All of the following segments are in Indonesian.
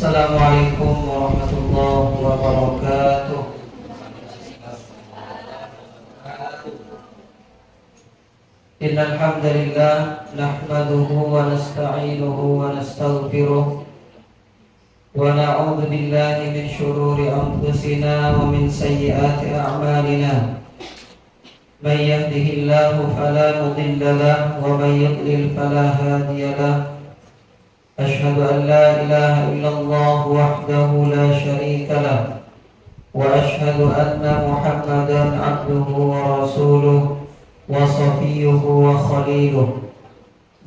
Assalamualaikum warahmatullahi wabarakatuh. Innal hamdalillah nahmaduhu wa nasta'inuhu wa nastaghfiruh wa na'udzu billahi min shururi anfusina wa min sayyiati a'malina. May yahdihillahu fala mudilla lahu wa may yudlil fala hadiya lahu. أشهد أن لا إله إلا الله وحده لا شريك له وأشهد أن محمدا عبده ورسوله وصفيه وخليله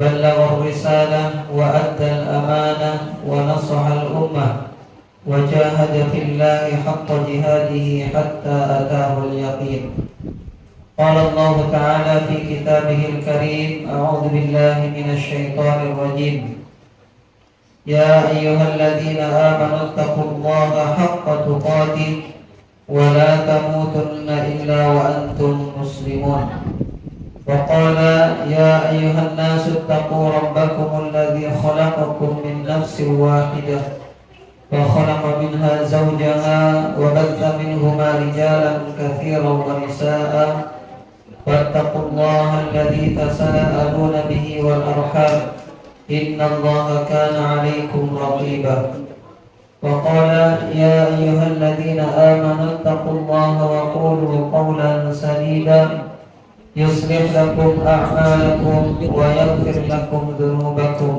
بلغ الرسالة وأدى الأمانة ونصح الأمة وجاهد في الله حق جهاده حتى أتاه اليقين. قال الله تعالى في كتابه الكريم: أعوذ بالله من الشيطان الرجيم. يا أيها الذين آمنوا اتقوا الله حق تقاته ولا تموتن إلا وأنتم مسلمون. وقال: يا أيها الناس اتقوا ربكم الذي خلقكم من نفس واحدة وخلق منها زوجها وبث منهما رجالا كثيرا ونساء واتقوا الله الذي تساءلون به والأرحام إن الله كان عليكم رقيبا. وقال: يا أيها الذين آمنوا اتقوا الله وقولوا قولا سديدا يصلح لكم أعمالكم ويغفر لكم ذنوبكم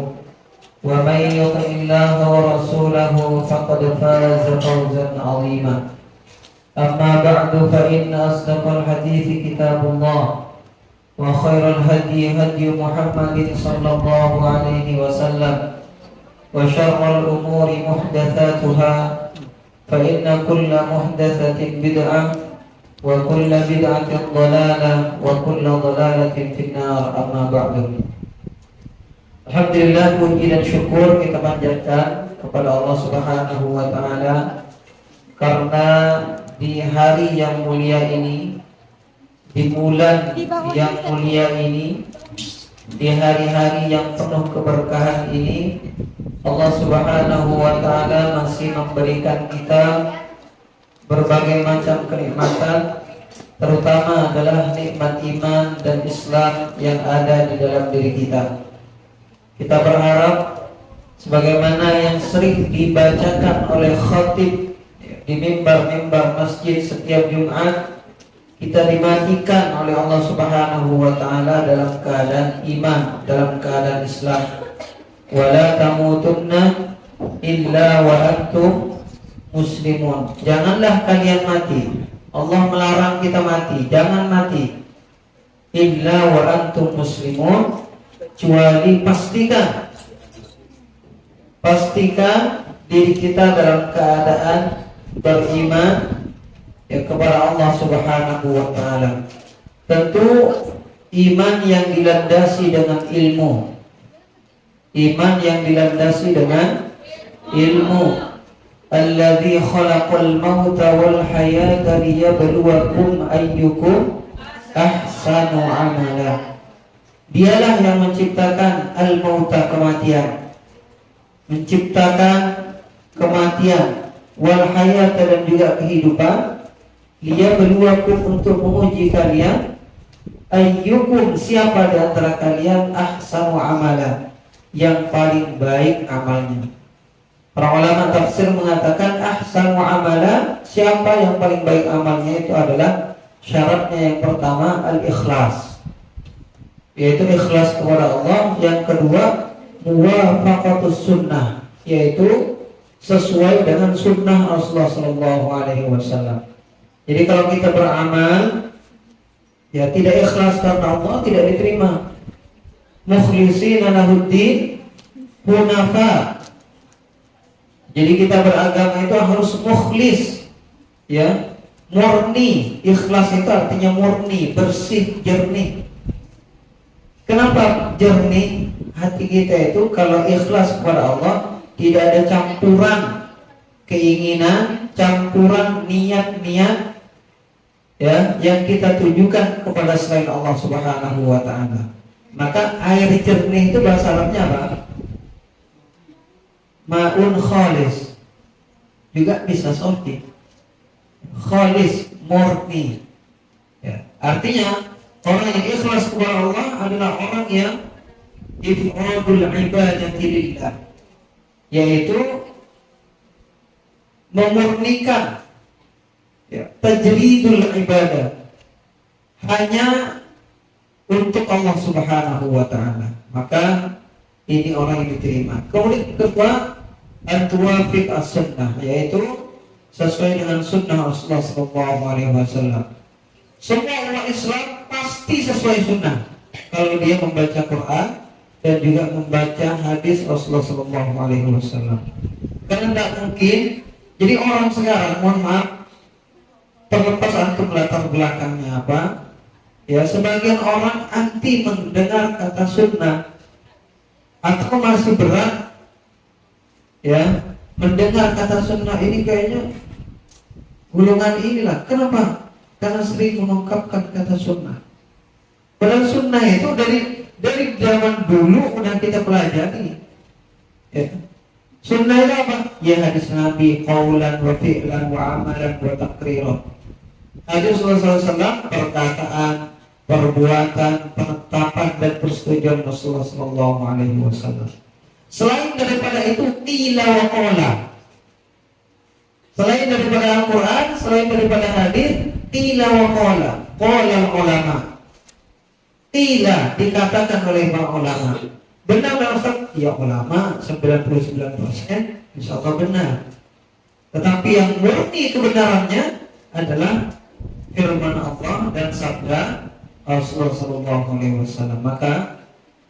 ومن يطع الله ورسوله فقد فاز فوزا عظيما. أما بعد فإن أصدق الحديث كتاب الله وخير الهدي هدي محمد صلى الله عليه وسلم وشر الأمور محدثاتها فإن كل محدثة بدعة وكل بدعة ضلالة وكل ضلالة في النار. أما بعد. Alhamdulillah, puji dan syukur kita panjatkan kepada Allah Subhanahu wa taala karena di hari yang mulia ini, di bulan yang mulia ini, di hari-hari yang penuh keberkahan ini, Allah Subhanahu wa taala masih memberikan kita berbagai macam kenikmatan, terutama adalah nikmat iman dan Islam yang ada di dalam diri kita. Kita berharap sebagaimana yang sering dibacakan oleh khatib di mimbar-mimbar masjid setiap Jumat, kita dimatikan oleh Allah Subhanahu wa taala dalam keadaan iman, dalam keadaan Islam. Wala tamutunna illa wa antum muslimun. Janganlah kalian mati. Allah melarang kita mati, jangan mati. Illa wa antum muslimun, kecuali pastikan diri kita dalam keadaan beriman kepada Allah Subhanahu wa taala. Tentu iman yang dilandasi dengan ilmu. Iman yang dilandasi dengan ilmu. Alladzi khalaqal mauta wal hayata liyabluwakum ayyukum ahsanu amala. Dialah yang menciptakan al-mauta, kematian. Menciptakan kematian, wal hayata, dan juga kehidupan. Liyabluwakum, untuk menguji kalian, ayyukum, siapa di antara kalian, ahsanu amala, yang paling baik amalnya. Para ulama tafsir mengatakan ahsanu amala, siapa yang paling baik amalnya, itu adalah syaratnya yang pertama al-ikhlas, yaitu ikhlas kepada Allah. Yang kedua muwafaqatus sunnah, yaitu sesuai dengan sunnah Rasulullah sallallahu alaihi wasallam. Jadi kalau kita beramal ya tidak ikhlas karena Allah, tidak diterima. Mukhlishina lahuddin hunafa. Jadi kita beragama itu harus mukhlis, ya, murni. Ikhlas itu artinya murni, bersih, jernih. Kenapa jernih? Hati kita itu kalau ikhlas kepada Allah, tidak ada campuran keinginan, campuran niat-niat, ya, yang kita tujukan kepada selain Allah Subhanahu wa taala. Maka air jernih itu bahasa Arabnya apa? Ma'un khalis. juga bisa sahih. Khalis, murni. Ya, artinya orang yang ikhlas kepada Allah adalah orang yang ifradul ibadati lillah, yaitu memurnikan, ya, tajridul ibadah hanya untuk Allah Subhanahu wa taala. Maka ini orang yang diterima. Kemudian kedua, an-tuwafiq as-sunnah, yaitu sesuai dengan sunnah Rasulullah sallallahu alaihi wasallam. Semua orang Islam pasti sesuai sunnah kalau dia membaca Quran dan juga membaca hadis Rasulullah sallallahu alaihi wasallam. Karena tidak mungkin, jadi orang sekarang, mohon maaf, terlepas antum latar belakangnya apa, ya, sebagian orang anti mendengar kata sunnah atau masih berat, ya, mendengar kata sunnah ini kayaknya golongan inilah. Kenapa? Karena sering mengungkapkan kata sunnah. Padahal sunnah itu dari zaman dulu udah kita pelajari. Ya. Sunnah itu apa? Ya hadis Nabi, qaulan wa fi'lan wa amalan wa taqriran. Hadis Rasulullah SAW, perkataan, perbuatan, penetapan dan persetujuan Rasulullah SAW. Selain daripada itu, qila wa qala. Selain daripada Al-Quran, selain daripada hadis, qila wa qala. Qala ulama. Qila, dikatakan oleh para ulama. Benar nggak Ustaz? Ya, ulama 99% insya Allah benar. Tetapi yang murni kebenarannya adalah firman Allah dan sabda Rasulullah SAW. Maka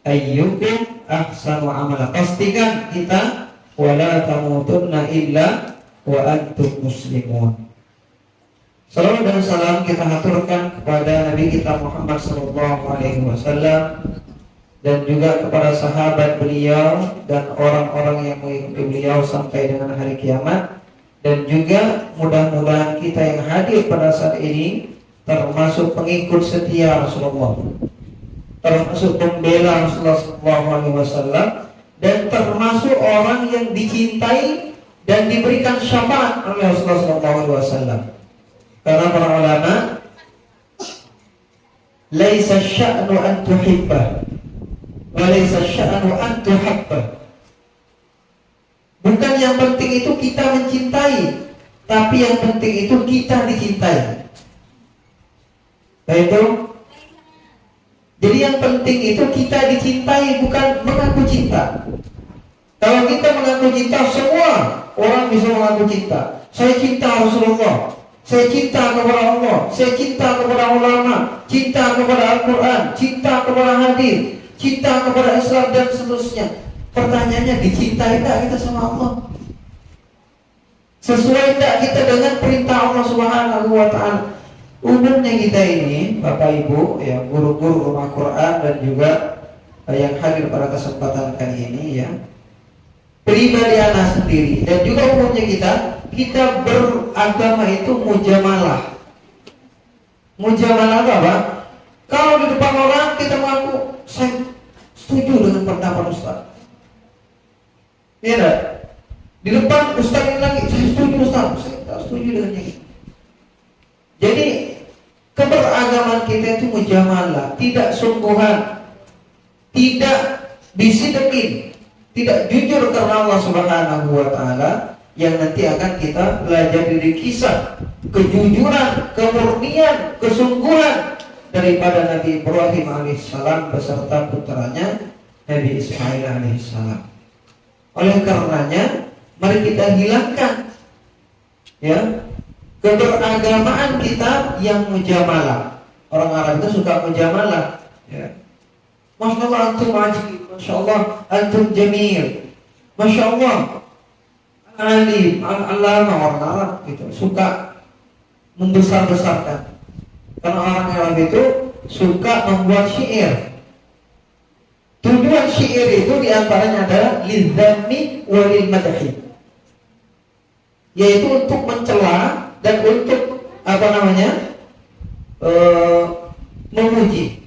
ayyukum ahsanu amala, pastikan kita wala tamutunna illa wa antum muslimun. Salawat dan salam kita haturkan kepada Nabi kita Muhammad SAW dan juga kepada sahabat beliau dan orang-orang yang mengikuti beliau sampai dengan hari kiamat. Dan juga mudah-mudahan kita yang hadir pada saat ini termasuk pengikut setia Rasulullah, termasuk pembela Rasulullah SAW, dan termasuk orang yang dicintai dan diberikan syafaat oleh Rasulullah SAW. Karena para ulama, laisa sya'nu an tuhibbah wa laisa sya'nu an tuhabbah. Bukan yang penting itu kita mencintai, tapi yang penting itu kita dicintai. Baik, jadi yang penting itu kita dicintai, bukan mengaku cinta. Kalau kita mengaku cinta, semua orang bisa mengaku cinta. Saya cinta Rasulullah, saya cinta kepada Allah, saya cinta kepada ulama, cinta kepada Al-Quran, cinta kepada hadis, cinta kepada Islam dan seterusnya. Pertanyaannya, dicintai tak kita sama Allah? Sesuai tak kita dengan perintah Allah Subhanahu wa ta'ala? Umumnya kita ini, Bapak Ibu, ya, guru-guru rumah Quran dan juga yang hadir pada kesempatan kali ini, ya, pribadi anak sendiri dan juga umumnya kita beragama itu mujamalah. Mujamalah itu apa? Kalau di depan orang kita mengaku saya setuju dengan pendapat Ustaz. Iya tak? Di depan Ustaz ini lagi, saya setuju Ustaz, saya tak setuju dengan ini. Jadi keberagaman kita itu mujamalah, tidak sungguhan, tidak bisidekin, tidak jujur karena Allah Subhanahu wa ta'ala, yang nanti akan kita belajar dari kisah kejujuran, kemurnian, kesungguhan daripada Nabi Ibrahim alaihissalam beserta putranya Nabi Ismail alaihissalam. Oleh karenanya, mari kita hilangkan, ya, keberagamaan kita yang mujamalah. Orang Arab itu suka mujamalah, ya. Masya Allah antum ajib, Masya Allah antum jamil, Masya Allah alim, al-alama. Orang Arab itu suka membesar-besarkan. Karena orang Arab itu suka membuat syair. Tujuan syair itu diantaranya adalah lidzammi walil madhi, yaitu untuk mencela dan untuk memuji.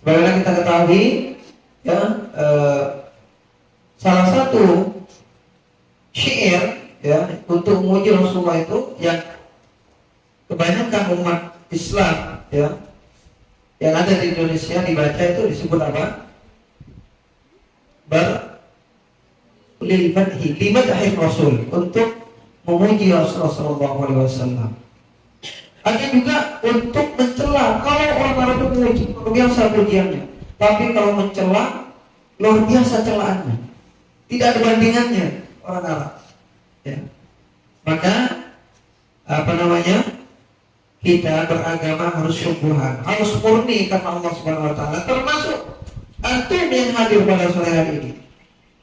Sebagaimana kita ketahui, ya, salah satu syair, ya, untuk memuji Rasulullah itu yang kebanyakan umat Islam ya yang ada di Indonesia dibaca itu disebut apa? Limadhi Rasul, untuk memuji Rasulullah sallallahu alaihi wasallam. Ada juga untuk mencela. Kalau orang Arab itu memuji, luar biasa pujiannya. Tapi kalau mencela, luar biasa celaannya. Tidak ada bandingannya orang Arab. Ya. Maka kita beragama harus sungguhan, harus murni karena Allah Subhanahu Wa Taala. Termasuk antum yang hadir pada sore hari ini.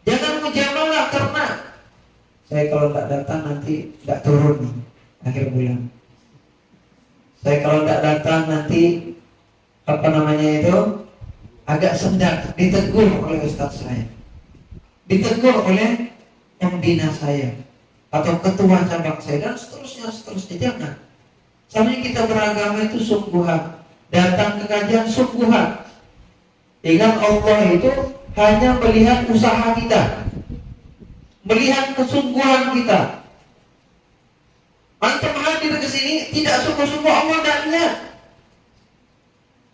Jangan mujamalah karena saya kalau tak datang nanti tidak turun nih akhir bulan. Saya kalau tidak datang nanti agak sendak, ditegur oleh ustaz saya, ditegur oleh pembina saya atau ketua cabang saya dan seterusnya. Jangan. Sampai kita beragama itu sungguhan, datang ke kajian sungguhan. Ingat Allah itu hanya melihat usaha kita, melihat kesungguhan kita. Antum hadir ke sini tidak sungguh-sungguh, Allah tidak lihat.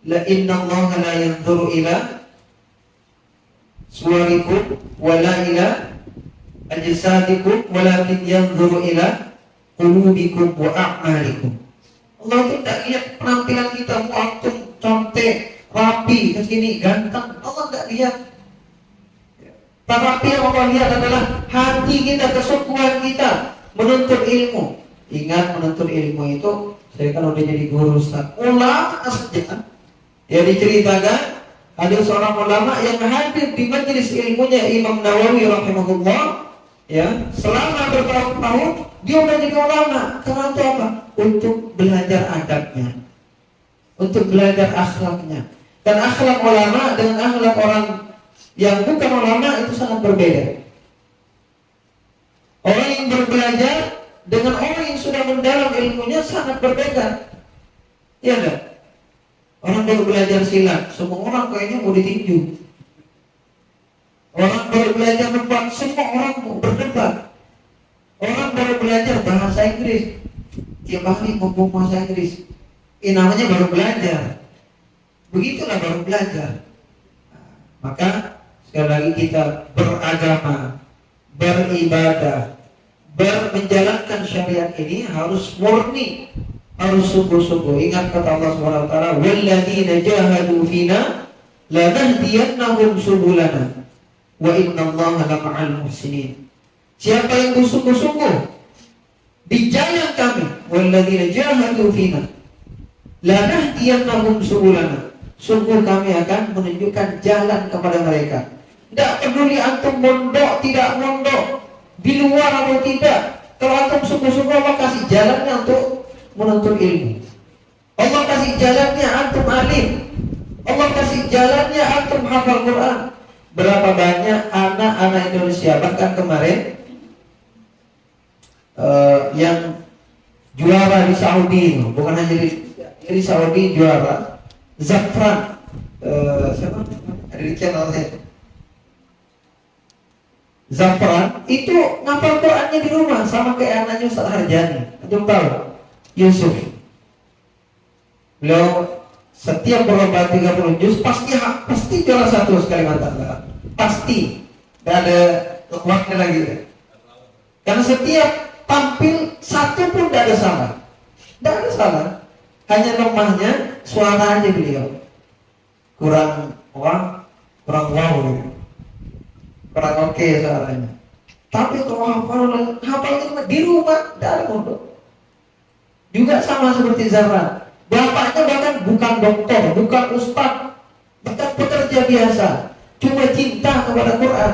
La inna Allah la yanzuru ila suwarikum wala ila ajsadikum walakin yanzuru ila qulubikum wa a'malikum. Allah itu tidak lihat penampilan kita, mau antum cantik, rapi, kesini ganteng, Allah tidak lihat. Tapi yang Allah lihat adalah hati kita, kesungguhan kita menuntut ilmu. Ingat, menuntut ilmu itu, saya kan udah jadi guru Ustaz, ulama saja. Ya diceritakan ada seorang ulama yang hadir di majelis ilmunya Imam Nawawi rahimahullah. Ya, selama bertahun-tahun dia udah jadi ulama. Karena itu apa? Untuk belajar adabnya, untuk belajar akhlaknya. Dan akhlak ulama dengan akhlak orang yang bukan ulama itu sangat berbeda. Orang yang berbelajar dengan orang yang sudah mendalam ilmunya sangat berbeda. Iya enggak? Orang baru belajar silat, semua orang kayaknya mau ditinju. Orang baru belajar debat, semua orang mau berdebat. Orang baru belajar bahasa Inggris, tiap hari ngomong bahasa Inggris. Ini namanya baru belajar. Begitulah baru belajar. Maka sekali lagi kita beragama, beribadah, menjalankan syariat ini harus murni, harus sungguh-sungguh. Ingat kata Allah Subhanahu wa taala, "Walladzina jahadu fina lanahdiyannahum subulana wa innallaha lama'al muhsinin." Siapa yang bersungguh-sungguh di jalan kami, walladzina jahadu fina lanahdiyannahum subulana, sungguh kami akan menunjukkan jalan kepada mereka. Tidak peduli antum mondok tidak mondok, di luar atau tidak, kalau antum sungguh-sungguh Allah kasih jalannya untuk menuntut ilmu. Allah kasih jalannya antum alim. Allah kasih jalannya antum hafal Quran. Berapa banyak anak-anak Indonesia bahkan kemarin yang juara di Saudi, bukan hanya di Saudi juara, Zafran, siapa? Ada di channel saya. Zafran itu ngapal Qurannya di rumah sama kayak anaknya Ustaz Harjani. Antum tahu? Yusuf. Beliau setiap berlomba 30 juz pasti juara satu sekali mata. Pasti. Tidak ada waktu lagi. Karena setiap tampil satu pun tidak ada salah. Tidak ada salah. Hanya lemahnya suara aja beliau. Kurang wow. Kurang oke suaranya. Tapi kalau hafal di rumah tidak ada mondok. Juga sama seperti Zafran. Bapaknya bahkan bukan dokter, bukan ustaz, bahkan pekerja biasa, cuma cinta kepada Quran.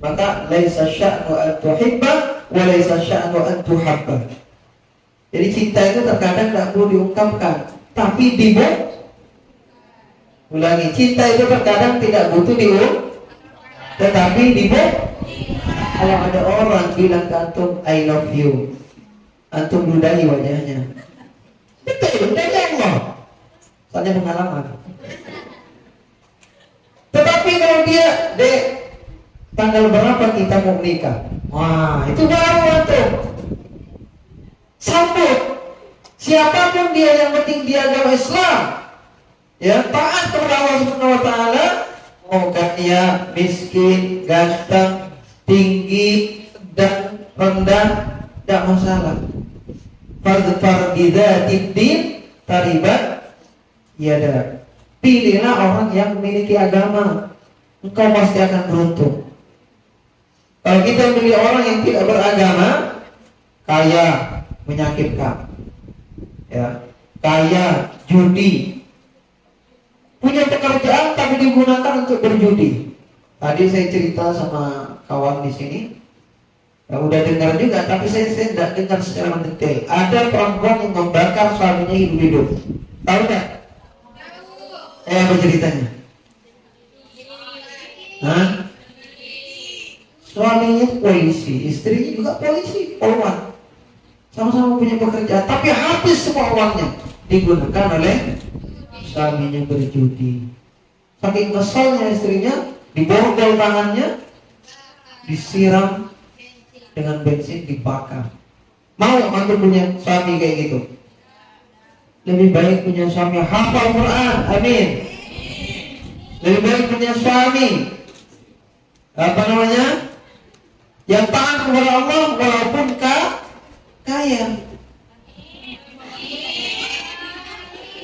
Maka laisa sya'nu an tuhibba wa laisa sya'nu an tuhabba. Jadi cinta itu terkadang tidak perlu diungkapkan, tapi ulangi, cinta itu terkadang tidak butuh tetapi kalau ada orang bilang ke antum I love you, antum ludahi wajahnya. Betul, dari Allah. Soalnya pengalaman. Tetapi kalau dia, Dek, tanggal berapa kita mau menikah? Wah, itu baru antum. Sambut. Siapapun dia, yang penting dia agama Islam, ya, taat kepada Allah Subhanahu wa taala, mau kaya, miskin, ganteng, tinggi, dan rendah, tidak masalah. Fardfar bidzatid din taribat yada. Pilihlah orang yang memiliki agama, engkau pasti akan beruntung. Kalau kita pilih orang yang tidak beragama, kaya, menyakitkan, ya, kaya, judi, punya pekerjaan tapi digunakan untuk berjudi. Tadi saya cerita sama kawan di sini, ya, udah dengar juga, tapi saya tidak dengar secara detail. Ada perempuan yang membakar suaminya hidup-hidup. Tahu nggak? Apa ceritanya? Hah? Suaminya polisi, istrinya juga polisi, polwan. Sama-sama punya pekerjaan, tapi habis semua uangnya digunakan oleh suaminya berjudi. Saking kesalnya istrinya, diborgol tangannya, disiram dengan bensin, dibakar. Mau antum punya suami kayak gitu? Lebih baik punya suami hafal Quran, amin. Lebih baik punya suami yang taat kepada Allah walaupun kaya.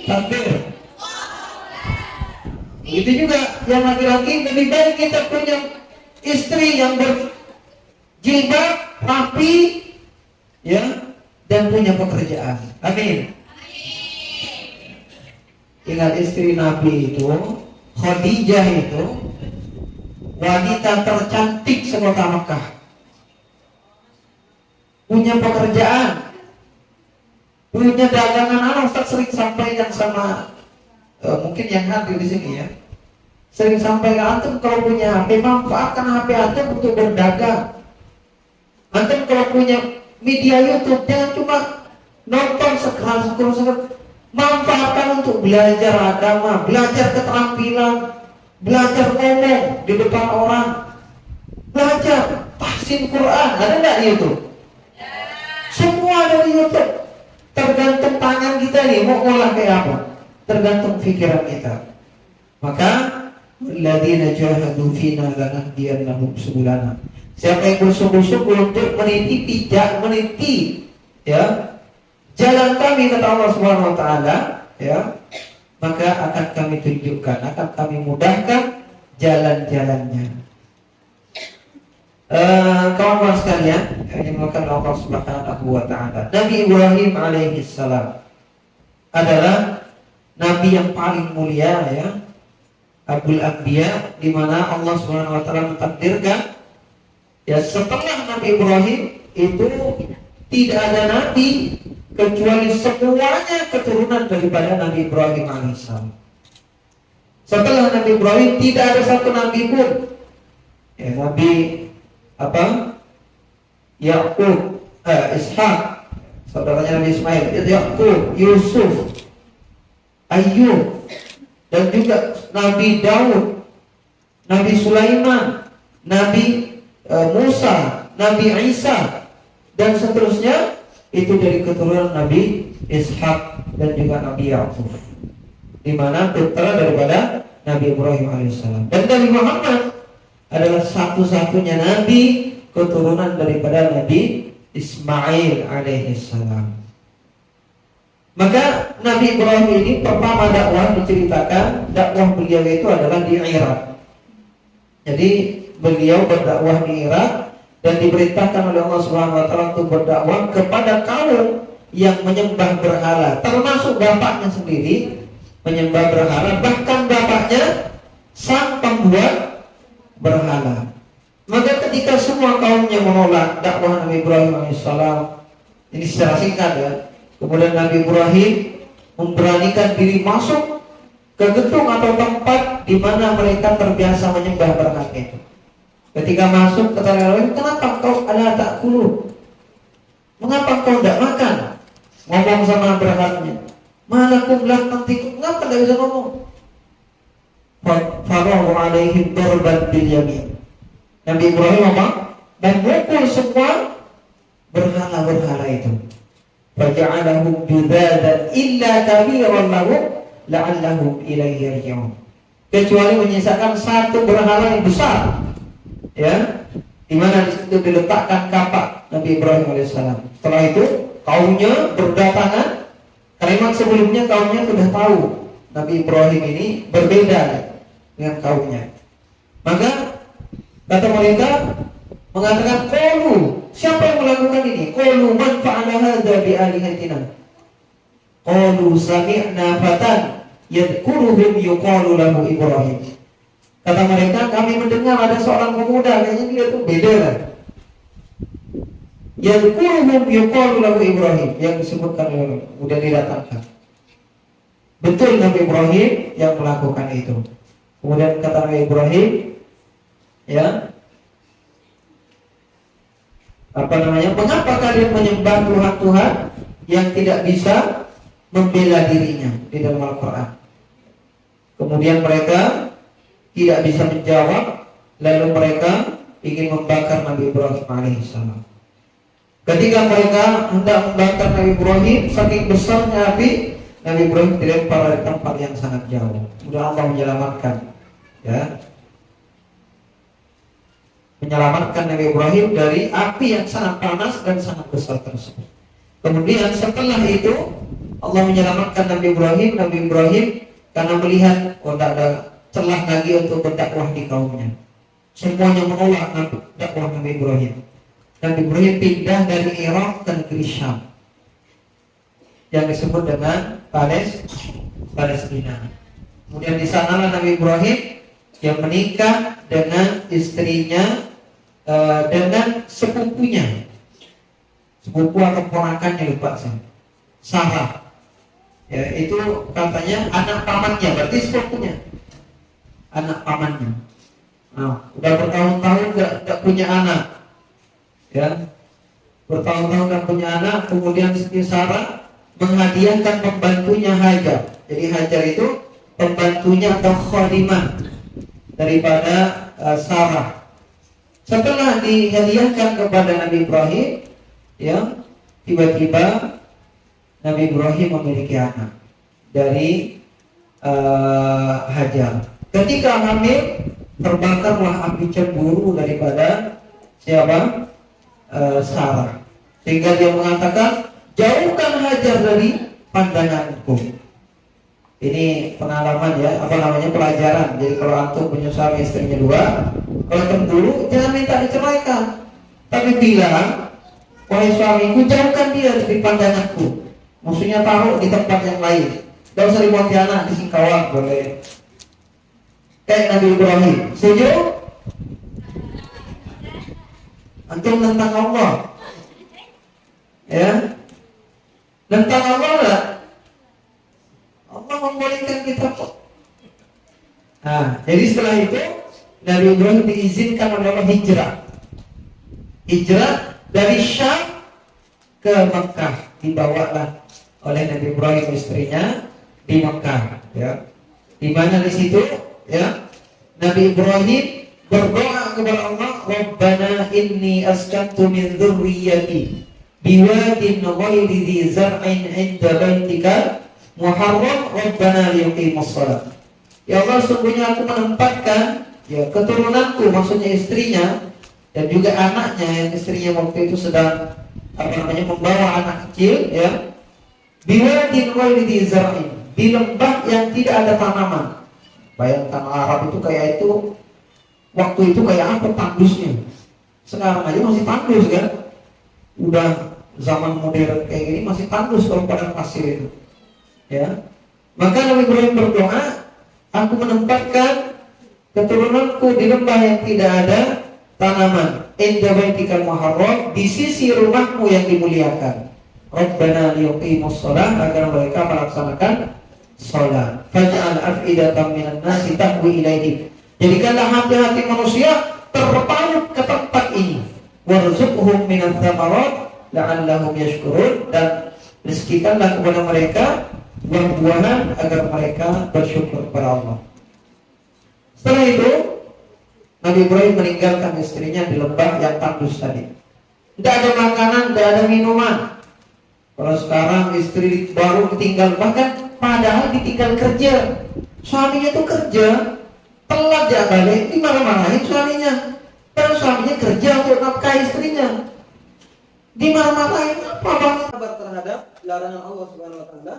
Takbir. Itu juga yang laki-laki, lebih baik kita punya istri yang berjilbab, rapi, ya, dan punya pekerjaan. Amin. Ingat istri Nabi itu, Khadijah itu wanita tercantik sekota Mekah. Punya pekerjaan, punya dagangan. Ustaz sering sampaikan sama mungkin yang hadir di sini, ya, sering sampaikan, antum kalau punya HP, manfaatkan HP antum untuk berdagang. Antum kalau punya media YouTube, jangan cuma nonton sekarang. Manfaatkan untuk belajar agama, belajar keterampilan, belajar ngomong di depan orang, belajar tahsin Quran. Ada nggak di YouTube? Semua dari YouTube. Tergantung tangan kita nih mau ngolah kayak apa, tergantung pikiran kita. Maka alladzina jahadu fina lanahdiyannahum subulana. Siapa yang bersungguh-sungguh untuk meniti, ya, jalan kami, kata Allah Subhanahu wa taala, ya, maka akan kami tunjukkan, akan kami mudahkan jalan-jalannya. Kawan-kawan sekalian yang dimulakan Allah Subhanahu wa taala, Nabi Ibrahim alaihi salam adalah nabi yang paling mulia, ya, Abul Anbiya, di mana Allah Subhanahu wa taala mentakdirkan, ya, setelah Nabi Ibrahim itu tidak ada nabi kecuali semuanya keturunan daripada Nabi Ibrahim alaihissalam. Setelah Nabi Ibrahim tidak ada satu nabi pun, ya, Nabi Yakub, Ishak, saudaranya Nabi Ismail, Yakub, Yusuf, Ayub, dan juga Nabi Daud, Nabi Sulaiman, Nabi Musa, Nabi Isa, dan seterusnya. Itu dari keturunan Nabi Ishak dan juga Nabi Yakub, di mana putra daripada Nabi Ibrahim alaihissalam. Dan Nabi Muhammad adalah satu-satunya nabi keturunan daripada Nabi Ismail alaihissalam. Maka Nabi Ibrahim ini pertama dakwah, diceritakan dakwah beliau itu adalah di Irak. Jadi beliau berdakwah di Irak dan diperintahkan oleh Allah Subhanahu wa taala untuk berdakwah kepada kaum yang menyembah berhala, termasuk bapaknya sendiri menyembah berhala, bahkan bapaknya sang pembuat berhala. Maka ketika semua kaumnya menolak dakwah Nabi Ibrahim alaihissalam, ini secara singkat, ya, kemudian Nabi Ibrahim memberanikan diri masuk ke gedung atau tempat di mana mereka terbiasa menyembah berhala itu. Ketika masuk kata Nabi, kenapa kau ala ta'kulu? Mengapa kau tidak makan? Ngomong sama berhalanya. Malakum la tantikum, kenapa tidak bisa ngomong? Farahu alaihim darban bil yamin. Nabi Ibrahim memukul semua berhala-berhala itu. faja'alahum judadan illa kabiran lahum la'allahum ilaihi yarji'un. Kecuali menyisakan satu berhala yang besar, ya, di mana di situ diletakkan kapak Nabi Ibrahim alaihissalam. Setelah itu kaumnya berdatangan, karena memang sebelumnya kaumnya sudah tahu Nabi Ibrahim ini berbeda dengan kaumnya. Maka kata mereka mengatakan, qalu, siapa yang melakukan ini? Qalu man fa'ala hadza bi alihatina. Qalu sami'na fatan yadhkuruhum yuqalu lahu Ibrahim. Kata mereka, kami mendengar ada seorang pemuda, kayaknya dia tuh beda lah. Yadhkuruhum yuqalu lahu Ibrahim, yang disebutkan oleh kemudian didatangkan. Betul Nabi Ibrahim yang melakukan itu. Kemudian kata Nabi Ibrahim, ya, mengapa kalian menyembah Tuhan-Tuhan yang tidak bisa membela dirinya di dalam Al-Quran? Kemudian mereka tidak bisa menjawab, lalu mereka ingin membakar Nabi Ibrahim alaihissalam. Ketika mereka hendak membakar Nabi Ibrahim, saking besarnya api, Nabi Ibrahim dilempar dari tempat yang sangat jauh. Sudah Allah menyelamatkan, ya, menyelamatkan Nabi Ibrahim dari api yang sangat panas dan sangat besar tersebut. Kemudian setelah itu Allah menyelamatkan Nabi Ibrahim. Nabi Ibrahim karena melihat tidak ada celah lagi untuk berdakwah di kaumnya, semuanya menolak dakwah Nabi Ibrahim. Nabi Ibrahim pindah dari Irak ke negeri Syam yang disebut dengan Palestina. Kemudian di sanalah Nabi Ibrahim yang menikah dengan istrinya, dengan sepupunya, sepupu atau ponakannya, lupa saya, Sarah. Ya, itu katanya anak pamannya, berarti sepupunya, anak pamannya. Nah, udah bertahun-tahun gak punya anak, ya, bertahun-tahun gak punya anak. Kemudian istri Sarah menghadiahkan pembantunya Hajar. Jadi Hajar itu pembantunya atau khadimah daripada Sarah. Setelah dihadiahkan kepada Nabi Ibrahim, ya, tiba-tiba Nabi Ibrahim memiliki anak dari Hajar. Ketika hamil, terbakarlah api cemburu daripada siapa? Sarah. Sehingga dia mengatakan, jauhkan Hajar dari pandanganku. Ini pengalaman, ya, pelajaran. Jadi kalau antum punya suami istrinya dua, kalau cemburu jangan minta diceraikan, tapi bilang, wahai suamiku, jauhkan dia dari pandanganku. Maksudnya taruh di tempat yang lain. Gak usah di Pontianak, di Singkawang boleh. Kayak Nabi Ibrahim. Setuju? Antum tentang Allah, ya, tentang Allah lah. Allah membolehkan kita kok. Nah, jadi setelah itu Nabi Ibrahim diizinkan oleh Allah hijrah dari Syam ke Mekah. Dibawalah oleh Nabi Ibrahim istrinya di Mekah, ya, di mana di situ, ya, Nabi Ibrahim berdoa kepada Allah, Rabbana inni askantu min dzurriyyati biwadin ghairi dzi zar'in 'inda baitika muharram rabbana liyuqimus shalah. Ya Allah, sungguhnya aku menempatkan, ya, keturunanku, maksudnya istrinya dan juga anaknya, yang istrinya waktu itu sedang membawa anak kecil, ya, biwadin ghairi dzi zar'in, di lembah yang tidak ada tanaman. Bayangkan Arab itu kayak itu, waktu itu kayak apa tandusnya. Sekarang aja masih tandus kan, udah zaman modern kayak gini masih tandus kalau padang pasir itu, ya. Maka Nabi Ibrahim berdoa, aku menempatkan keturunanku di lembah yang tidak ada tanaman, inda baitikal muharram, di sisi rumahmu yang dimuliakan. Rabbana liyuqimus shalah, agar mereka melaksanakan salat. Faj'al af'idatan minan nasi tahwi ilaihim, jadikanlah hati-hati manusia terpaut ke tempat ini. Warzuqhum minats tsamarat la'allahum yashkurun, dan rezekikanlah kepada mereka buah-buahan agar mereka bersyukur kepada Allah. Setelah itu Nabi Ibrahim meninggalkan istrinya di lembah yang tandus tadi. Tidak ada makanan, tidak ada minuman. Kalau sekarang istri baru ditinggal, bahkan padahal ditinggal kerja, suaminya tuh kerja, telat dia balik, dimarah-marahin suaminya. Padahal suaminya kerja untuk nafkah istrinya, dimarah-marahin. Apa bang? Sabar terhadap larangan Allah Subhanahu Wa Taala.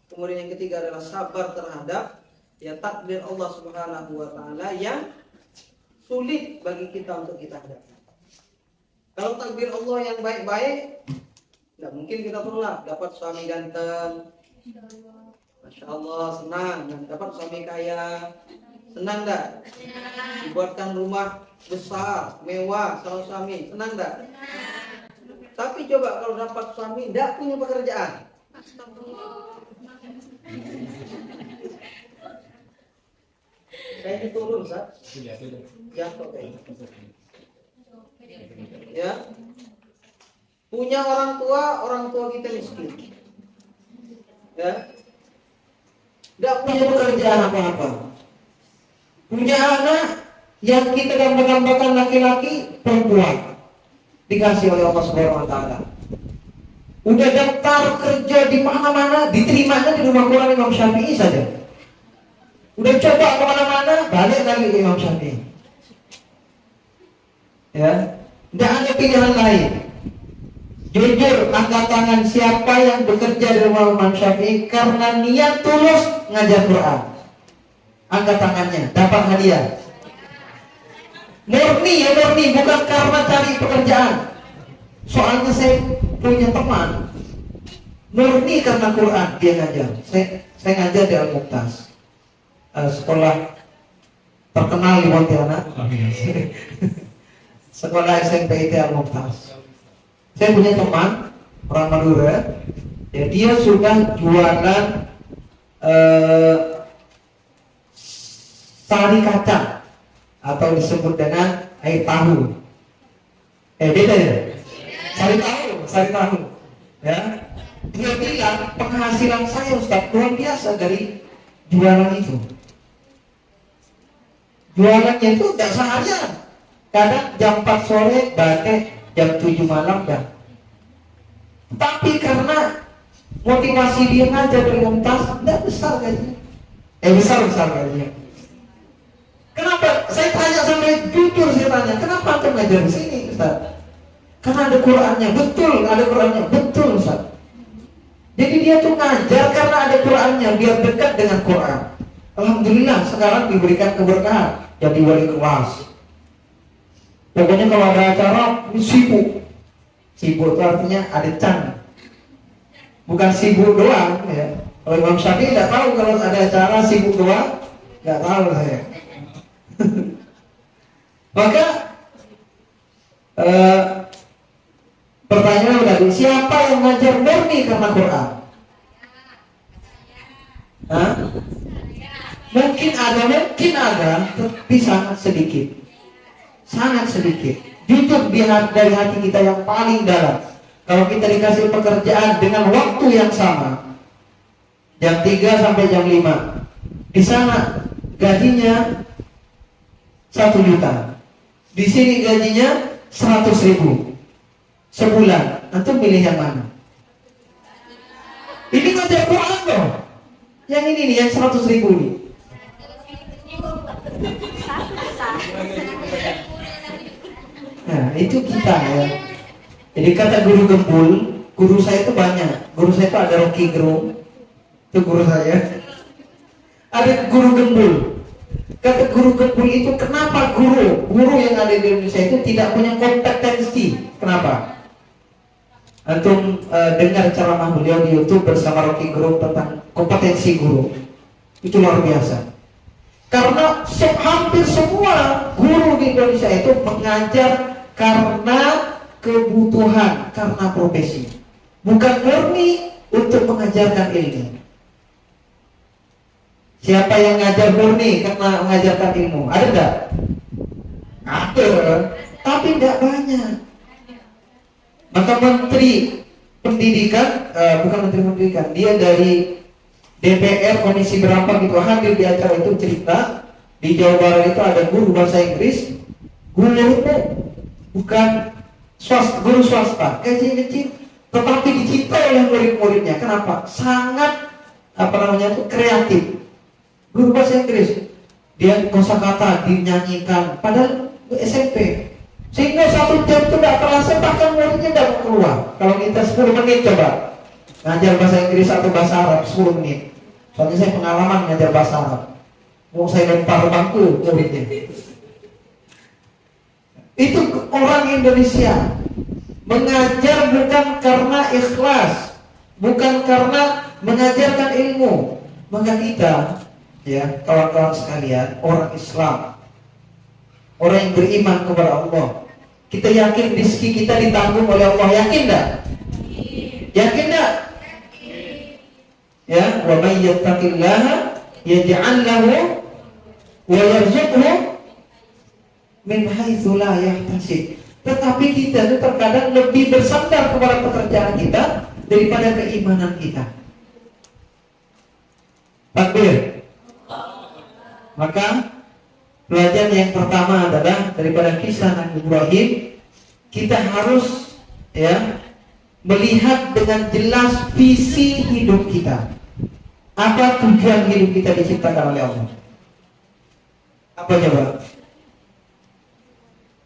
Kemudian yang ketiga adalah sabar terhadap ya takdir Allah Subhanahu Wa Taala yang sulit bagi kita untuk kita hadapi. Kalau takdir Allah yang baik-baik, nggak mungkin kita tolak. Dapat suami ganteng, Masya Allah, senang. Dan dapat suami kaya, senang tak? Dibuatkan rumah besar, mewah sama suami, senang tak? Tapi coba kalau dapat suami tidak punya pekerjaan, saya turun, Ustaz. Jatuh kayak ya. Punya orang tua kita miskin, ya, tidak punya pekerjaan apa-apa. Punya anak yang kita gambar-gambarkan laki-laki, perempuan, dikasih oleh Allah Subhanahu Wa Taala. Udah daftar kerja di mana-mana, diterimanya di rumah Quran Imam Syafi'i saja. Udah coba kemana-mana, balik lagi ke Imam Syafi'i. Ya, tidak ada pilihan lain. Jujur, angkat tangan siapa yang bekerja di rumah Imam Syafi'i karena niat tulus ngajar Quran. Angkat tangannya, dapat hadiah. Murni ya, murni, bukan karena cari pekerjaan. Soalnya saya punya teman murni karena Quran dia ngajar. Saya ngajar di Al-Muqtas, sekolah terkenal di Pontianak. Sekolah SMP IT Al-Muqtas. Saya punya teman orang Madura, ya, dia sudah jualan sari kacang atau disebut dengan air tahu. Beda ya? Sari tahu. Ya. Dia bilang penghasilan saya Ustaz luar biasa dari jualan itu. Jualannya itu tidak seharian. Kadang jam 4 sore balik, jam 7 malam dah. Tapi karena motivasi dia ngajar dari Muqtas, tidak besar gajinya. Besar gajinya. Kenapa? Saya tanya sampai jujur, saya tanya, kenapa antum ngajar di sini, Ustaz? Karena ada Qurannya, betul, ada Qurannya, betul, Ustaz. Jadi dia tuh ngajar karena ada Qurannya, biar dekat dengan Quran. Alhamdulillah sekarang diberikan keberkahan, jadi wali kelas. Pokoknya kalau ada acara sibuk. Sibuk itu artinya ada can. Bukan sibuk doang ya. Kalau Imam Syafi'i tidak tahu kalau ada acara sibuk doang, tidak tahu saya. Maka pertanyaan tadi, siapa yang ngajar murni karena Quran? Hah? Mungkin ada, tapi sangat sedikit. Sangat sedikit. Jujur dari hati kita yang paling dalam. Kalau kita dikasih pekerjaan dengan waktu yang sama, jam 3 sampai jam 5, di sana gajinya 1 juta, di sini gajinya 100.000 sebulan. Antum pilih yang mana? Ini ngajar Quran loh. Yang ini nih, yang 100.000 nih. Nah, itu kita ya. Jadi kata guru gembul, guru saya itu banyak. Guru saya itu ada Rocky Gerung, itu guru saya. Ada guru gembul. Kata guru gembul itu, kenapa guru yang ada di Indonesia itu tidak punya kompetensi? Kenapa? Antum dengar ceramah beliau di YouTube bersama Rocky Gerung tentang kompetensi guru. Itu luar biasa. Karena hampir semua guru di Indonesia itu mengajar karena kebutuhan, karena profesi, bukan murni untuk mengajarkan ilmu. Siapa yang ngajar murni karena mengajarkan ilmu? Ada enggak? Ada, tapi tidak banyak. Maka Menteri Pendidikan, bukan Menteri Pendidikan, dia dari DPR komisi berapa gitu, hadir di acara itu, cerita di Jawa Barat itu ada guru bahasa Inggris, guru itu bukan swasta, guru swasta, gaji kecil, tetapi dicintai oleh murid-muridnya. Kenapa? Sangat kreatif. Guru bahasa Inggris, dia kosakata dinyanyikan, padahal SMP. Sehingga 1 jam itu tidak terasa, bahkan muridnya tidak mau keluar. Kalau kita 10 menit coba ngajar bahasa Inggris atau bahasa Arab 10 menit. Soalnya saya pengalaman ngajar bahasa Arab. Mau saya lempar bangku muridnya. Itu orang Indonesia mengajar bukan karena ikhlas, bukan karena mengajarkan ilmu. Maka kita, ya kawan-kawan sekalian, orang Islam, orang yang beriman kepada Allah, kita yakin rezeki kita ditanggung oleh Allah. Yakin enggak? Yakin enggak? Ya, wa may yattaqillaha yaj'al lahu wa yarzuqhu min haitsu la yahtasib. Tetapi kita itu terkadang lebih bersandar kepada pekerjaan kita daripada keimanan kita. Takbir. Maka pelajaran yang pertama adalah daripada kisah Nabi Ibrahim, kita harus melihat dengan jelas visi hidup kita. Apa tujuan hidup kita diciptakan oleh Allah? Apa coba?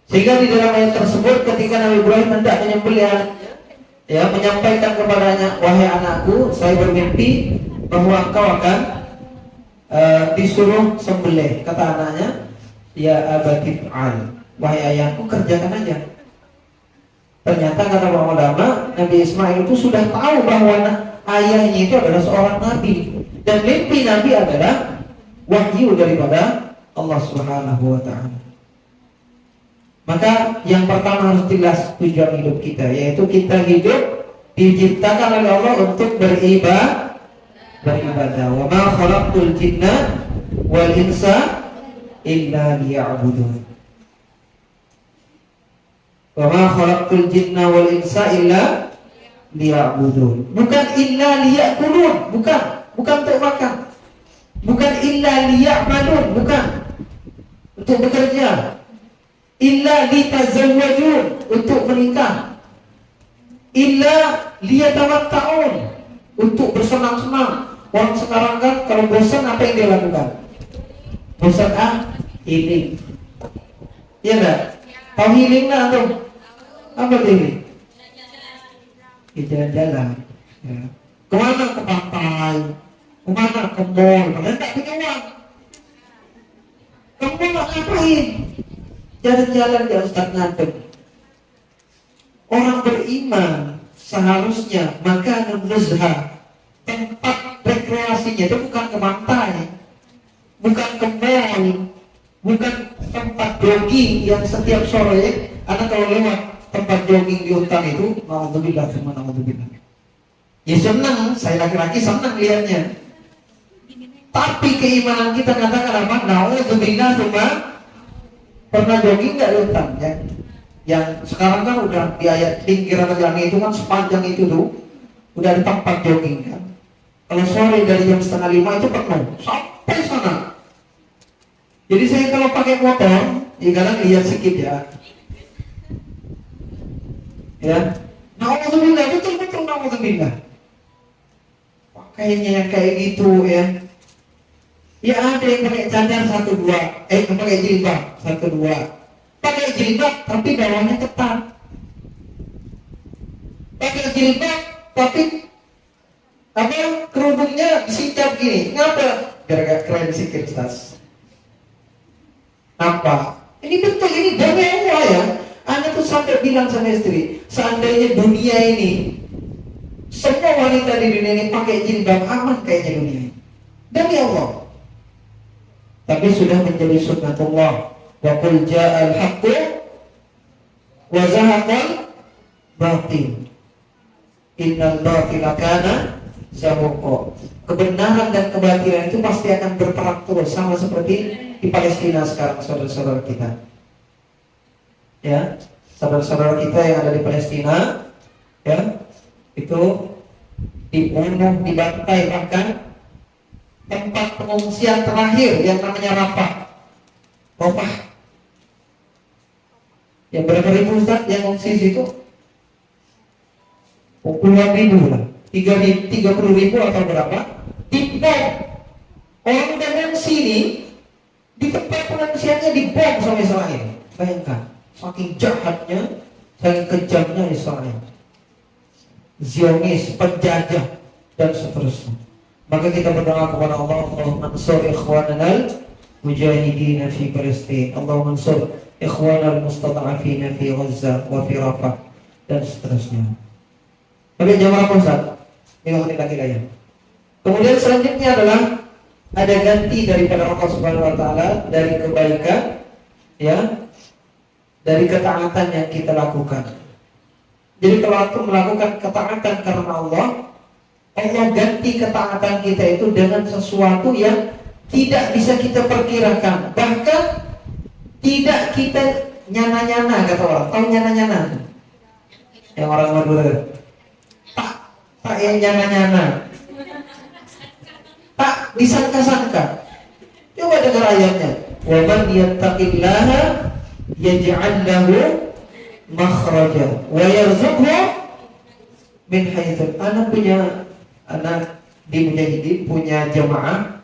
Sehingga di dalam ayat tersebut ketika Nabi Ibrahim hendak menyembelih anaknya, menyampaikan kepadanya, wahai anakku, saya bermimpi bahwa engkau akan disuruh sembelih. Kata anaknya, ya abati fa'al, wahai ayahku, kerjakan aja. Ternyata kata para ulama, Nabi Ismail itu sudah tahu bahwa ayahnya itu adalah seorang nabi, dan mimpi nabi adalah wahyu daripada Allah Subhanahu wa ta'ala. Maka yang pertama harus jelas tujuan hidup kita, yaitu kita hidup diciptakan oleh Allah untuk beribadah. Wa ma khalaqtul jinna wal insa illa liya'budun. Wa ma khalaqtul jinna wal insa illa liya'budun. Bukan illa liya'kulun, bukan untuk makan. Bukan illa liya'malun, bukan untuk bekerja. Illa litazawwajun, untuk menikah. Illa liyatamatta'un, untuk bersenang-senang. Orang sekarang kan kalau bosan apa yang dia lakukan? Bosan healing. Iya enggak? Tahu healing enggak tuh? Apa healing? Jalan-jalan. Ya. Kemana? Ke pantai. Kemana? Ke mall. Padahal tak punya uang. Kamu mau ngapain? Jalan-jalan di Ustaz ngadeg. Orang beriman seharusnya maka nuzha, tempat rekreasinya itu bukan ke pantai, bukan ke mall, bukan tempat jogging yang setiap sore anak kalau lewat tempat jogging di hutan itu, naudzubillah, naudzubillah. Ya senang, saya laki-laki senang lihatnya. Tapi keimanan kita katakan apa? Naudzubillah, cuma pernah jogging nggak di hutan? Ya? Yang sekarang kan udah di ayat pinggiran jalan itu kan sepanjang itu tuh udah ada tempat jogging kan. Kalau sore dari jam 4:30 itu penuh sampai sana. Jadi saya kalau pakai motor, ya kadang lihat sedikit ya. Ya, naudzubillah, betul-betul naudzubillah. Pakainya yang kayak gitu ya. Ya ada yang pakai cadar 1-2, pakai jilbab 1-2. Pakai jilbab tapi bawahnya ketat. Pakai jilbab tapi kerudungnya disingkap gini. Ngapa? Biar gak keren sikit, Ustaz. Apa? Ini betul, ini dari Allah ya. Anda tuh sampai bilang sama istri, seandainya dunia ini semua wanita di dunia ini pakai jilbab, aman kayaknya dunia ini. Dari Allah. Tapi sudah menjadi sunnatullah. Wa qul ja'al haqqu wa zahaqal batil. Innal batila kana zahuqa. Kebenaran dan kebatilan itu pasti akan berperang terus, sama seperti di Palestina sekarang, saudara-saudara kita. Ya, saudara-saudara kita yang ada di Palestina, ya, itu dibunuh, dibantai, bahkan tempat pengungsian terakhir yang namanya Rafah. Yang berapa ribu Ustaz yang ngungsi situ? puluhan ribu lah, 30.000 atau berapa, dibom. Orang udah ngungsi nih, di tempat pengungsiannya dibom sama Israel. Bayangkan, saking jahatnya, saking kejamnya Israel, Zionis, penjajah, dan seterusnya. Maka kita berdoa kepada Allah, Allahumma ansur ikhwananal mujahidin fi Palestin, Allahumma ansur ikhwanal mustad'afin fi Gaza wa fi Rafah, dan seterusnya. Tapi jamaah Ustaz, 5 menit lagi ya. Kemudian selanjutnya adalah ada ganti daripada Allah Subhanahu wa taala dari kebaikan, ya, dari ketaatan yang kita lakukan. Jadi kalau aku melakukan ketaatan karena Allah ganti ketaatan kita itu dengan sesuatu yang tidak bisa kita perkirakan, bahkan tidak kita nyana-nyana, kata orang. Tahu nyana-nyana? Yang orang Madura. Tak yang nyana-nyana. Tak disangka-sangka. Coba dengar ayatnya. Wa man yattaqillaha yaj'al lahu makhraja wa yarzuqhu min haitsu. Anak di Mujahidin punya jamaah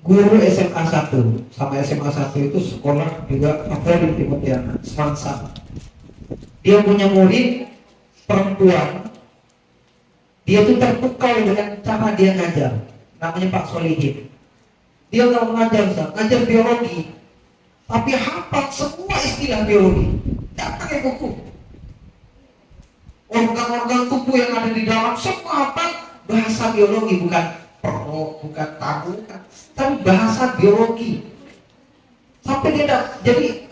guru SMA 1. Sama SMA 1 itu sekolah juga favorit di Pontianak, Semangsa. Dia punya murid perempuan. Dia tuh terpukau dengan cara dia ngajar. Namanya Pak Solihin. Dia nggak mengajar, ngajar biologi, tapi hafal semua istilah biologi. Nggak pakai buku. Organ-organ tubuh yang ada di dalam semua hafal. Bahasa biologi, bukan perut, bukan tahu, tapi bahasa biologi. Sampai dia jadi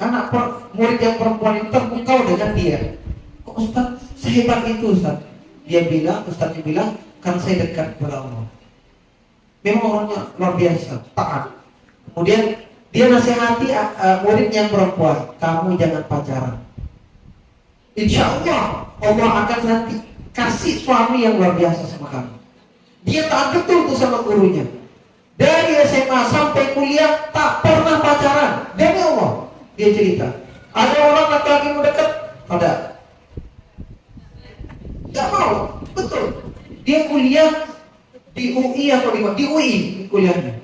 murid yang perempuan itu terpukau dengan dia. Kok Ustaz sehebat itu Ustaz? Ustaznya bilang, kan saya dekat kepada Allah. Memang orangnya luar biasa, taat. Kemudian dia nasihati murid yang perempuan, kamu jangan pacaran. Insya Allah akan nanti kasih suami yang luar biasa sama kamu. Dia taat betul tuh sama gurunya. Dari SMA sampai kuliah tak pernah pacaran. Demi Allah, dia cerita. Ada orang laki-laki mau dekat, ada. Gak mau, betul. Dia kuliah di UI atau di UI kuliahnya.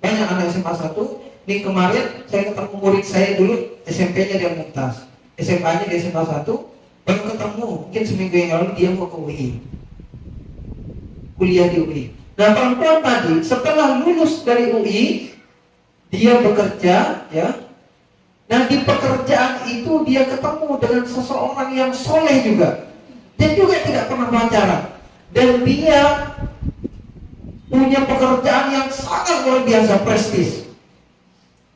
Banyak anak SMA 1. Ini kemarin saya ketemu murid saya dulu, SMP-nya dia Mumtaz, SMA-nya di SMA 1. Baru ketemu, mungkin seminggu yang lalu dia mau ke UI, kuliah di UI. Nah, perempuan tadi setelah lulus dari UI, dia bekerja, ya. Nah, di pekerjaan itu dia ketemu dengan seseorang yang soleh juga, dan juga tidak pernah pacaran. Dan dia punya pekerjaan yang sangat luar biasa, prestis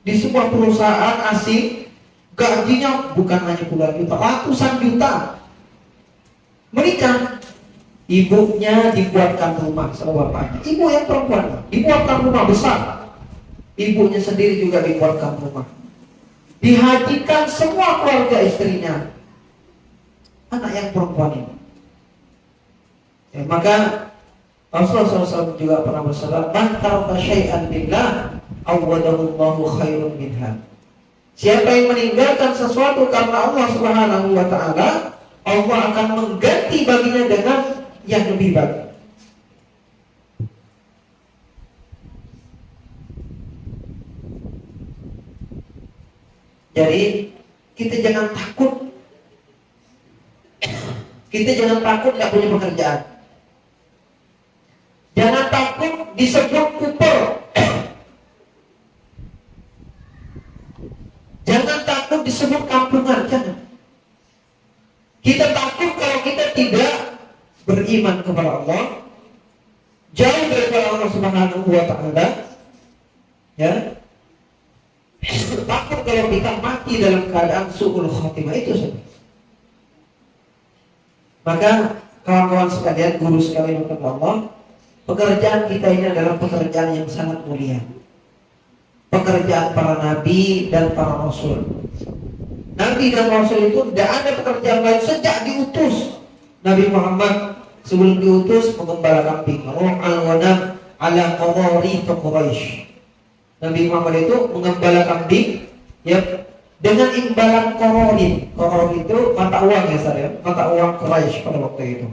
di sebuah perusahaan asing. Gajinya bukan hanya puluhan juta, ratusan juta. Menikah, ibunya dibuatkan rumah sama bapaknya. Ibu yang perempuan dibuatkan rumah besar. Ibunya sendiri juga dibuatkan rumah. Dihajikan semua keluarga istrinya. Anak yang perempuan ini. Ya, maka Rasulullah SAW juga pernah bersabda, "Man taraka syai'an billah, awwadahu Allahu khairun minha." Siapa yang meninggalkan sesuatu karena Allah Subhanahu wa taala, Allah akan mengganti baginya dengan yang lebih baik. Jadi kita jangan takut. Kita jangan takut nggak punya pekerjaan. Jangan takut disebut kuper. Jangan takut disebut kampungan, jangan. Kita takut kalau kita tidak beriman kepada Allah, jauh daripada Allah Subhanahu wa taala. Ya. Takut kalau kita mati dalam keadaan su'ul khatimah, itu saja. Maka kawan-kawan sekalian, guru sekalian untuk Allah, pekerjaan kita ini adalah pekerjaan yang sangat mulia. Pekerjaan para nabi dan para rasul. Nabi dan rasul itu tidak ada pekerjaan lain sejak diutus. Nabi Muhammad sebelum diutus menggembala kambing. Ru'al ghanam ala qawari Quraisy. Nabi Muhammad itu menggembala kambing, ya, dengan imbalan korori. Korori itu mata uang, ya, saya, mata uang Quraisy pada waktu itu.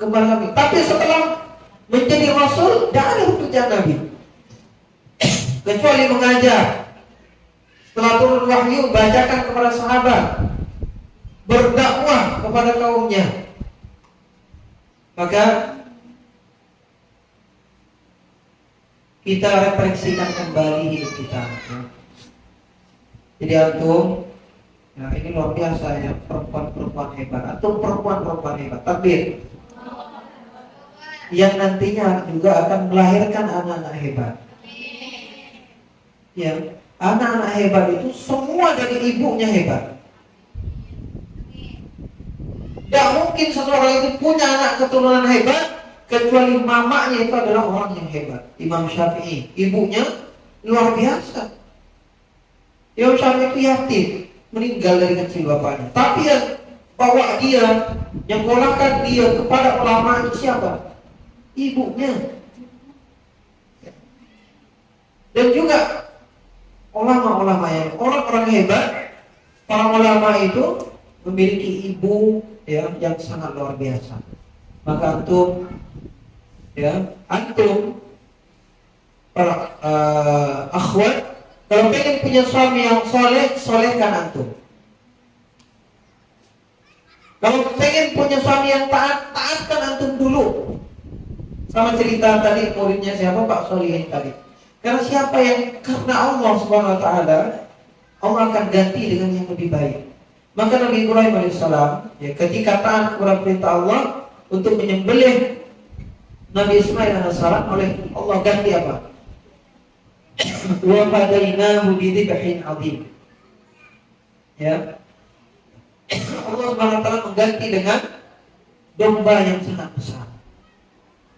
kepada Nabi. Tapi setelah menjadi Rasul, tidak ada pekerjaan Nabi kecuali mengajar. Setelah turun wahyu, bacakan kepada sahabat, berdakwah kepada kaumnya. Maka kita refleksikan kembali hidup kita. Jadi antum, nah ini luar biasa ya, perempuan-perempuan hebat atau perempuan-perempuan hebat. Takbir. Yang nantinya juga akan melahirkan anak-anak hebat. Ya, anak-anak hebat itu semua dari ibunya hebat. Tidak mungkin seseorang itu punya anak keturunan hebat kecuali mamanya itu adalah orang yang hebat. Imam Syafi'i, ibunya luar biasa. Imam Syafi'i itu yatim, meninggal dari kecil bapaknya. Tapi yang bawa dia, yang kolakkan dia kepada ulama itu siapa? Ibunya. Dan juga ulama-ulama yang orang-orang hebat, para ulama itu memiliki ibu ya yang sangat luar biasa. Maka antum para akhwat, kalau pengen punya suami yang soleh, solehkan antum. Kalau pengen punya suami yang taat, taatkan antum dulu. Sama cerita tadi muridnya siapa, Pak Solihin tadi. Karena siapa yang karena Allah Subhanahu Wa Taala, Allah akan ganti dengan yang lebih baik. Maka Nabi Ibrahim alaihissalam, ya, ketika taat kepada perintah Allah untuk menyembelih Nabi Ismail alaihissalam, oleh Allah ganti apa? Wa fadainahu bidzibhin adzim. Ya. Allah Subhanahu wa taala mengganti dengan domba yang sangat besar.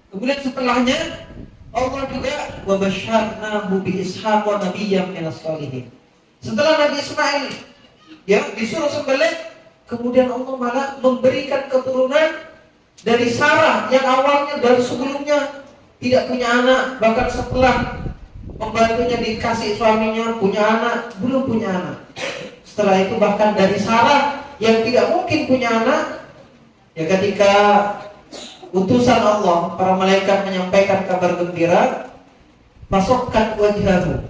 Kemudian setelahnya Allah juga wa basyarnahu bi ishaq wa nabiyyan minas shalihin. Setelah Nabi Ismail ya disuruh sembelih, kemudian Allah malah memberikan keturunan dari Sarah yang awalnya dari sebelumnya tidak punya anak, bahkan setelah pembantunya dikasih suaminya punya anak, belum punya anak. Setelah itu bahkan dari Sarah yang tidak mungkin punya anak, ya ketika utusan Allah, para malaikat menyampaikan kabar gembira, fasokkan wajhahu.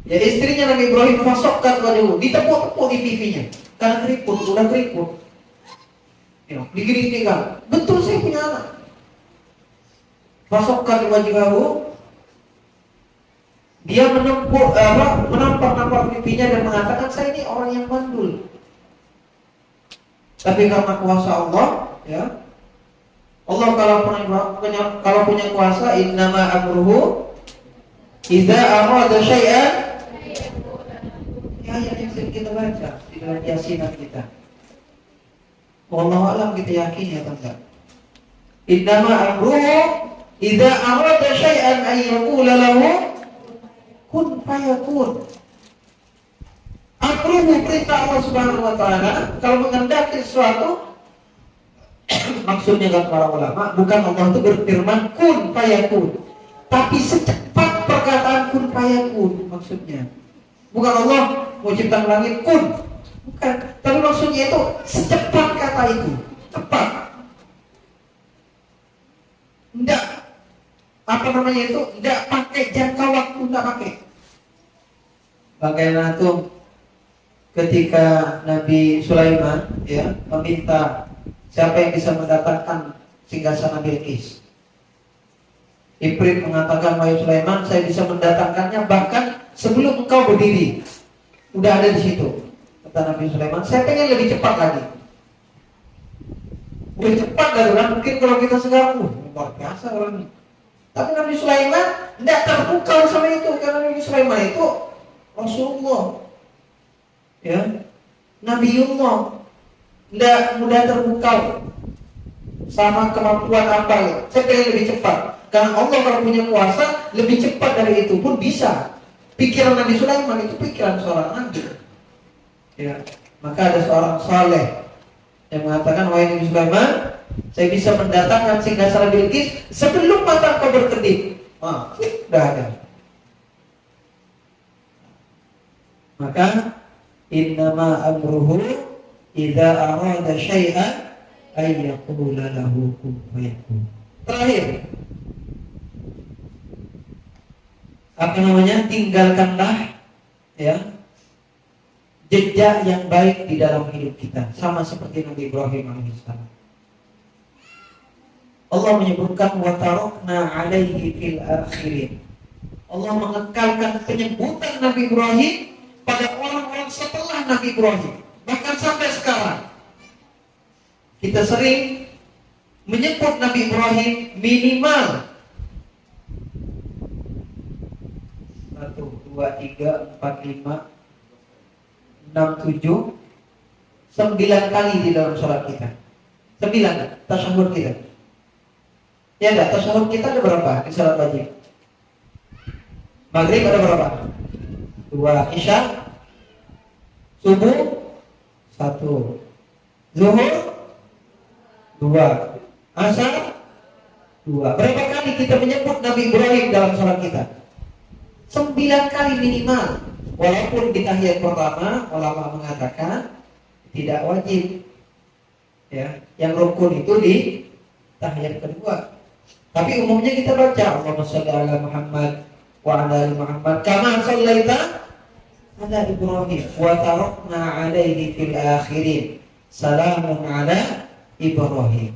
Ya istrinya Nabi Ibrahim fasokkan wajhahu, ditepuk-tepuk di pipinya karena keriput, udah keriput. Ya, digini-gini kan, betul saya punya anak. Fasokkan wajhahu, dia menampar pipinya dan mengatakan saya ini orang yang mandul. Tapi karena kuasa Allah, ya Allah kalau punya kuasa, innama amruhu idza arada syai'an. Ya yang sering kita baca di dalam yasinan kita. Wallahu a'lam, kita yakin ya teman. Innama amruhu idza arada syai'an ay yaqula lahu kun fayakun. Amruhu, perintah Allah Subhanahu wa taala, kalau menghendaki sesuatu, maksudnya kan para ulama, bukan Allah itu berfirman kun fayakun, tapi secepat perkataan kun fayakun maksudnya. Bukan Allah mau ciptakan langit kun, bukan, tapi maksudnya itu secepat kata itu, cepat. Enggak enggak pakai jangka waktu, enggak pakai. Bagaimana tuh ketika Nabi Sulaiman ya meminta siapa yang bisa mendatangkan singgasana Bilqis. Ibrit mengatakan, wahai Sulaiman, saya bisa mendatangkannya bahkan sebelum engkau berdiri. Udah ada di situ. Kata Nabi Sulaiman, saya pengen lebih cepat lagi. Lebih cepat dari orang, mungkin kalau kita sekarang luar biasa orang ini. Tapi Nabi Sulaiman tidak terpukau sama itu, karena Nabi Sulaiman itu Rasulullah, ya, Nabiullah, tidak mudah terpukau sama kemampuan apa ya. Saya pengen lebih cepat, karena Allah kalau punya kuasa lebih cepat dari itu pun bisa. Pikiran Nabi Sulaiman itu pikiran seorang nabi, ya. Maka ada seorang saleh yang mengatakan, wahai Nabi Sulaiman, saya bisa mendatangkan singgasana Bilqis sebelum mata kau berkedip. Sudah ada. Maka innama amruhu idza arada syai'an ayyaqula lahu kun fayakun. Terakhir, apa namanya? Tinggalkanlah ya jejak yang baik di dalam hidup kita, sama seperti Nabi Ibrahim alaihissalam. Allah menyebutkan wa tarakna alaihi fil akhirin. Allah mengekalkan penyebutan Nabi Ibrahim pada orang-orang setelah Nabi Ibrahim. Bahkan sampai sekarang kita sering menyebut Nabi Ibrahim minimal 1, 2, 3, 4, 5, 6, 7, 9 kali di dalam sholat kita. 9 tasyahud kita. Ya enggak, tasyahud kita ada berapa di sholat wajib? Maghrib ada berapa? 2, Isya, Subuh 1, Zuhur 2, Asar 2. Berapa kali kita menyebut Nabi Ibrahim dalam sholat kita? 9 kali minimal. Walaupun di tahiyat pertama ulama mengatakan tidak wajib. Ya, yang rukun itu di tahiyat kedua. Tapi umumnya kita baca Allahumma shalli ala Muhammad wa ala ali Muhammad kama shallaita ala Ibrahim wa tarakna alaihi fil akhirin salamun ala Ibrahim.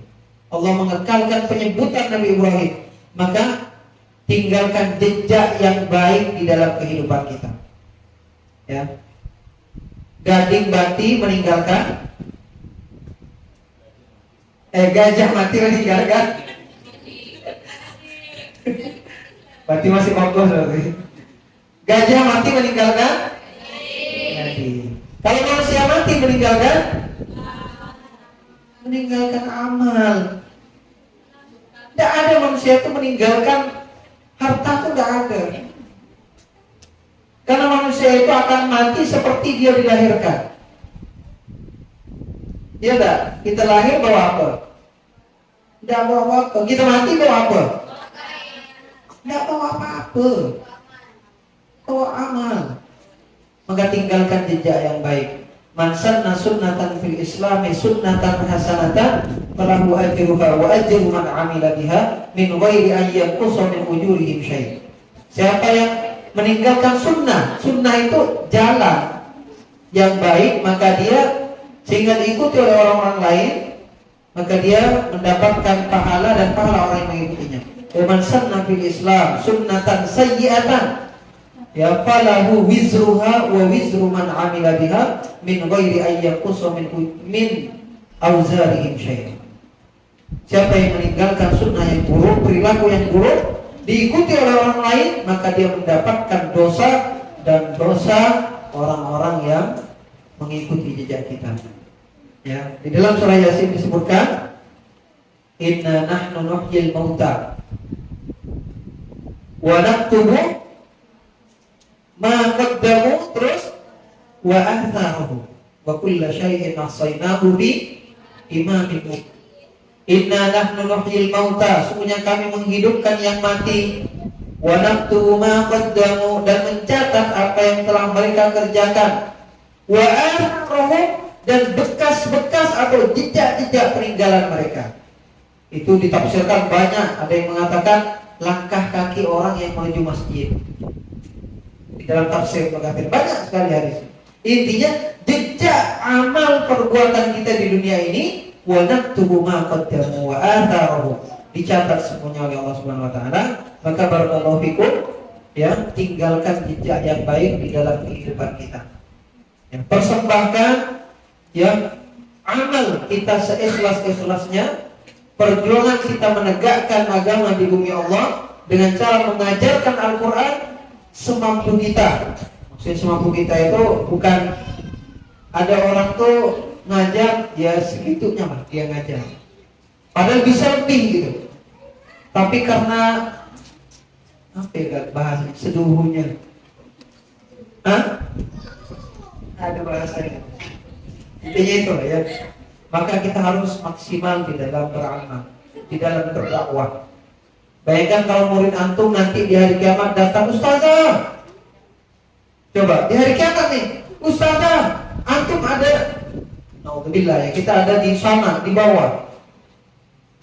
Allah mengekalkan penyebutan Nabi Ibrahim, maka tinggalkan jejak yang baik di dalam kehidupan kita. Ya. Gading mati meninggalkan gajah mati meninggalkan berarti masih fokus berarti. Gajah mati meninggalkan gading. Kalau manusia mati meninggalkan amal. Tidak ada manusia itu meninggalkan harta, itu tidak ada. Karena manusia itu akan mati seperti dia dilahirkan. Iya enggak? Kita lahir bawa apa? Tidak bawa apa-apa. Kita mati bawa apa? Tidak bawa apa-apa. Bawa amal. Maka tinggalkan jejak yang baik. Man sanna sunnatan fil islami sunnatan hasanatan falahu ajruha wa ajru man amila biha min ghairi an yanqusa min ujurihim syai'. Siapa yang meninggalkan sunnah itu jalan yang baik, maka dia sehingga diikuti oleh orang-orang lain, maka dia mendapatkan pahala dan pahala orang yang mengikutinya. Man sanna fil islam sunnatan sayyi'atan ya falahu wizruha wa wizru man amila biha min ghairi an yanqusa min auzarihim syai'. Siapa yang meninggalkan sunnah yang buruk, perilaku yang buruk, diikuti oleh orang lain, maka dia mendapatkan dosa dan dosa orang-orang yang mengikuti jejak kita. Ya, di dalam surah Yasin disebutkan inna nahnu nuhyil mauta wa naktubu ma qaddamu terus wa atharuhu wa kulla syai'in ahsaynahu bi imamin mubin. Inna nahnu nuhyil mauta, sesungguhnya kami menghidupkan yang mati, wa naktubu ma qaddamu, dan mencatat apa yang telah mereka kerjakan, wa atharuhu, dan bekas-bekas atau jejak-jejak peninggalan mereka. Itu ditafsirkan banyak. Ada yang mengatakan langkah kaki orang yang menuju masjid. Di dalam tafsir Al-Ghazali banyak sekali hadis. Intinya jejak amal perbuatan kita di dunia ini, wa naktubu ma qaddamu wa atharuhu, dicatat semuanya oleh Allah Subhanahu wa taala. Maka barakallahu fikum, ya, tinggalkan jejak yang baik di dalam kehidupan kita. Ya, persembahkan ya amal kita seikhlas-ikhlasnya. Perjuangan kita menegakkan agama di bumi Allah dengan cara mengajarkan Al-Quran semampu kita. Maksudnya semampu kita itu bukan ada orang tuh ngajar ya segitunya lah dia ngajar, padahal bisa lebih gitu. Tapi karena apa ya bahasanya, seduhunya ada bahasanya, intinya itu lah ya. Maka kita harus maksimal di dalam beramal, di dalam berdakwah. Bayangkan kalau murid antum nanti di hari kiamat datang, ustazah, coba di hari kiamat nih, ustazah, antum ada, alhamdulillah ya, kita ada di sana di bawah.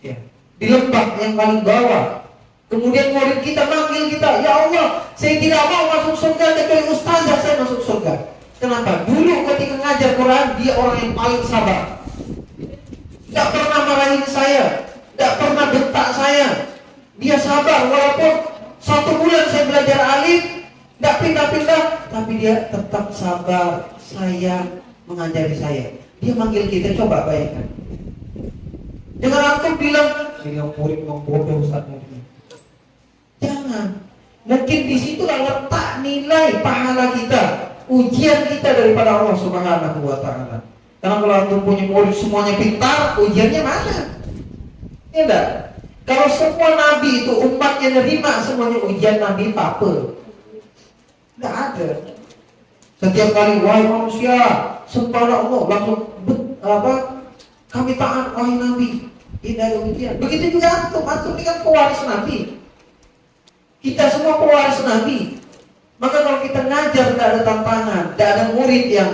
Ya. Di lembah yang paling bawah. Kemudian murid kita manggil kita, ya Allah, saya tidak mau masuk surga kecuali ustazah saya masuk surga. Kenapa? Dulu ketika ngajar Quran, dia orang yang paling sabar. Tidak pernah marahin saya, tidak pernah bentak saya. Dia sabar, walaupun 1 bulan saya belajar alif, tidak pindah-pindah, tapi dia tetap sabar, sayang, mengajari saya. Dia manggil kita, coba bayangkan. Jangan antum bilang murid membodoh Ustaz murid. Jangan. Mungkin di situlah letak nilai pahala kita, ujian kita daripada Allah Subhanahu wa taala. Karena kalau antum punya murid semuanya pintar, ujiannya mana? Ya enggak? Kalau semua nabi itu umatnya nerima semuanya ujian nabi apa? Enggak ada. Setiap kali wahai manusia, sembahlah Allah, langsung kami taat wahai nabi. Tidak ada ujian. Begitu juga antum ini kan pewaris nabi. Kita semua pewaris nabi. Maka kalau kita ngajar tidak ada tantangan, tidak ada murid yang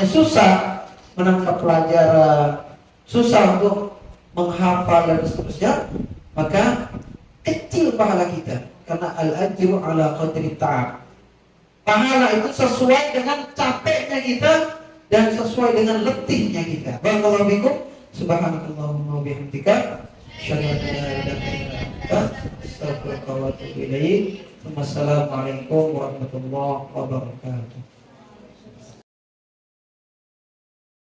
susah menangkap pelajaran, susah untuk menghafal dan seterusnya, maka kecil pahala kita. Karena al-ajru ala qadri ta'ab. Pahala itu sesuai dengan capeknya kita dan sesuai dengan letihnya kita. Barakallahu fikum. Subhanakallahumma wa bihamdika asyhadu an la ilaha illa anta astaghfiruka wa atubu ilaik. Wassalamualaikum warahmatullahi wabarakatuh.